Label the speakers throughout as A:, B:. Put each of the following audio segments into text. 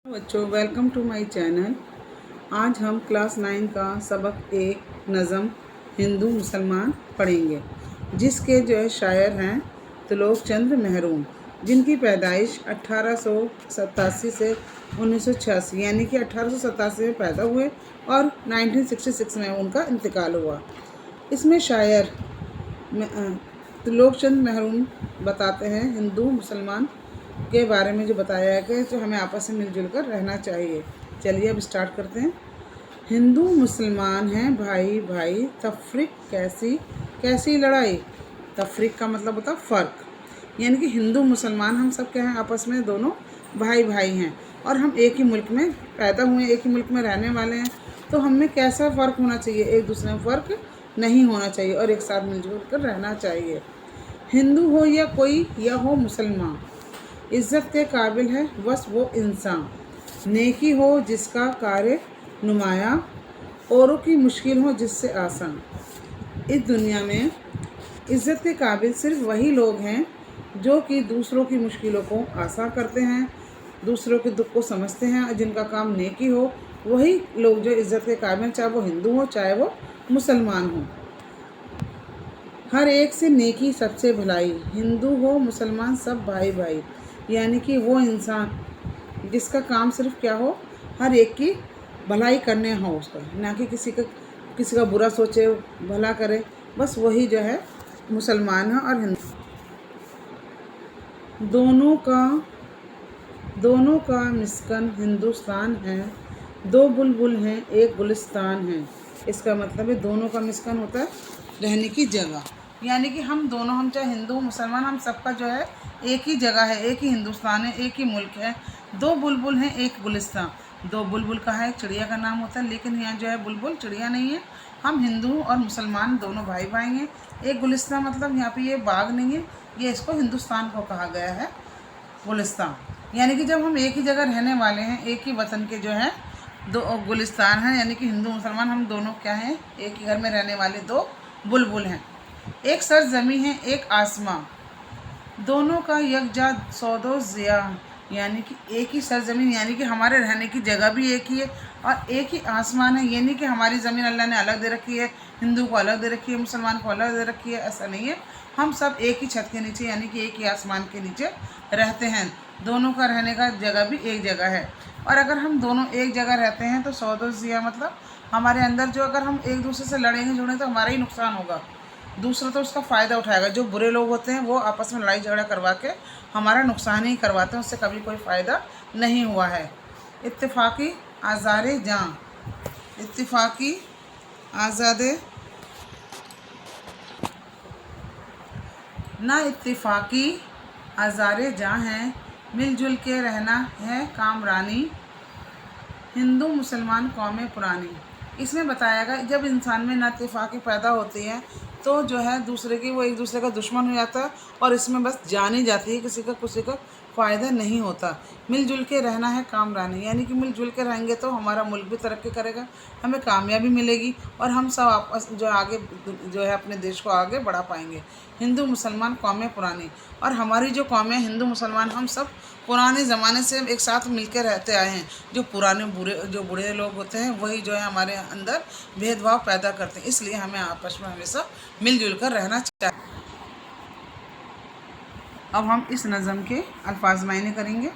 A: बच्चों, welcome to my channel. आज हम क्लास 9 का सबक एक नज़म हिंदू मुसलमान पढ़ेंगे, जिसके जो है शायर हैं त्रिलोक चंद्र महरूम, जिनकी पैदाइश 1887 से 1986 यानी कि 1887 में पैदा हुए और 1966 में उनका इंतकाल हुआ। इसमें शायर त्रिलोक चंद्र महरूम बताते हैं हिंदू मुसलमान के बारे में जो बताया है कि जो हमें आपस में मिलजुल कर रहना चाहिए। चलिए अब स्टार्ट करते हैं। हिंदू मुसलमान हैं भाई भाई, तफरीक कैसी कैसी लड़ाई। तफरीक का मतलब होता है फ़र्क, यानी कि हिंदू मुसलमान हम सब क्या हैं, आपस में दोनों भाई भाई हैं और हम एक ही मुल्क में पैदा हुए, एक ही मुल्क में रहने वाले हैं। तो हमें कैसा फ़र्क होना चाहिए, एक दूसरे में फ़र्क नहीं होना चाहिए और एक साथ मिलजुल कर रहना चाहिए। हिंदू हो या कोई या हो मुसलमान, इज़्ज़त के काबिल है बस वो इंसान। नेकी हो जिसका कार्य नुमाया, औरों की मुश्किल हो जिससे आसान। इस दुनिया में इज़्ज़त के काबिल सिर्फ वही लोग हैं जो कि दूसरों की मुश्किलों को आसान करते हैं, दूसरों के दुख को समझते हैं और जिनका काम नेकी हो, वही लोग जो इज़्ज़त के काबिल, चाहे वो हिंदू हो चाहे वो मुसलमान हो। हर एक से नेकी सबसे भलाई, हिंदू हो मुसलमान सब भाई भाई, यानी कि वो इंसान जिसका काम सिर्फ क्या हो, हर एक की भलाई करने हो उसका, ना कि किसी का बुरा सोचे, भला करे, बस वही जो है मुसलमान है। और हिंदू दोनों का मिस्कन हिंदुस्तान है, दो बुलबुल हैं एक गुलिस्तान है। इसका मतलब है दोनों का मिस्कन होता है रहने की जगह, यानी कि हम दोनों, हम चाहे हिंदू मुसलमान, हम सबका जो है एक ही जगह है, एक ही हिंदुस्तान है, एक ही मुल्क है। दो बुलबुल हैं एक गुलिस्तान। दो बुलबुल का है, एक चिड़िया का नाम होता है, लेकिन यहाँ जो है बुलबुल चिड़िया नहीं है। हम हिंदू और मुसलमान दोनों भाई भाई हैं। एक गुलिस्तान मतलब यहाँ पे ये बाग नहीं है, ये इसको हिंदुस्तान को कहा गया है गुलिस्तान, यानी कि जब हम एक ही जगह रहने वाले हैं, एक ही वतन के जो है दो गुलिस्तान हैं, यानी कि हिंदू मुसलमान हम दोनों क्या हैं, एक ही घर में रहने वाले दो बुलबुल हैं। एक सर ज़मीं है एक आसमां, दोनों का यकजा सौदो ज़िया, यानी कि एक ही सरज़मीन, यानी कि हमारे रहने की जगह भी एक ही है और एक ही आसमान है, यानी कि हमारी ज़मीन अल्लाह ने अलग दे रखी है, हिंदू को अलग दे रखी है, मुसलमान को अलग दे रखी है, ऐसा नहीं है। हम सब एक ही छत के नीचे, यानी कि एक ही आसमान के नीचे रहते हैं। दोनों का रहने का जगह भी एक जगह है। और अगर हम दोनों एक जगह रहते हैं तो सौदो ज़िया मतलब हमारे अंदर जो, अगर हम एक दूसरे से लड़ेंगे जुड़ेंगे तो हमारा ही नुकसान होगा, दूसरा तो उसका फ़ायदा उठाएगा। जो बुरे लोग होते हैं वो आपस में लड़ाई झगड़ा करवा के हमारा नुकसान ही करवाते हैं, उससे कभी कोई फ़ायदा नहीं हुआ है। इत्तेफाकी आज़ारे जाँ, इत्तेफाकी आज़ादे ना, इत्तेफाकी आज़ारे जाँ हैं, मिलजुल के रहना है कामरानी, हिंदू मुसलमान कौमें पुरानी। इसमें बताया गया जब इंसान में नाइत्तेफाकी पैदा होती है तो जो है दूसरे की, वो एक दूसरे का दुश्मन हो जाता है और इसमें बस जान ही जाती है, किसी का फ़ायदा नहीं होता। मिलजुल के रहना है कामरानी, यानी कि मिलजुल के रहेंगे तो हमारा मुल्क भी तरक्की करेगा, हमें कामयाबी मिलेगी और हम सब आपस जो आगे जो है अपने देश को आगे बढ़ा पाएंगे। हिंदू मुसलमान कौमें पुरानी, और हमारी जो कौमें हिंदू मुसलमान हम सब पुराने ज़माने से एक साथ मिलकर रहते आए हैं। जो पुराने बूढ़े लोग होते हैं वही जो है हमारे अंदर भेदभाव पैदा करते हैं, इसलिए हमें आपस में हमेशा मिलजुल कर रहना चाहिए। अब हम इस नज़म के अल्फाज मायने करेंगे।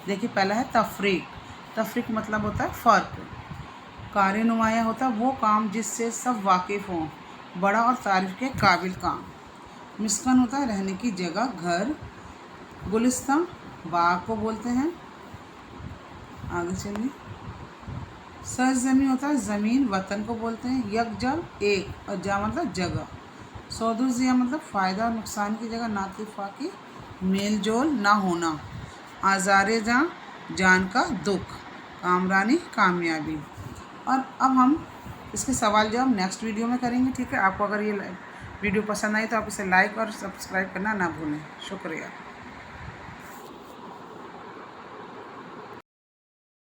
A: देखिए, पहला है तफरीक। तफरीक मतलब होता है फ़र्क। कार्य नुमाया होता है वो काम जिससे सब वाकिफ़ हों, बड़ा और तारीफ़ के काबिल काम। मिस्कन होता है रहने की जगह, घर। गुलिस्तान बाग को बोलते हैं। आगे चलिए। सरज़मीन होता है ज़मीन, वतन को बोलते हैं। यकजा एक, और जा मतलब जगह। सौदो ज़िया मतलब फ़ायदा और नुकसान की जगह। नातिफ़ाकी मेल जोल ना होना। आज़ारे जान का दुख। कामरानी कामयाबी। और अब हम इसके सवाल जवाब नेक्स्ट वीडियो में करेंगे, ठीक है। आपको अगर ये वीडियो पसंद आई तो आप इसे लाइक और सब्सक्राइब करना ना भूलें। शुक्रिया।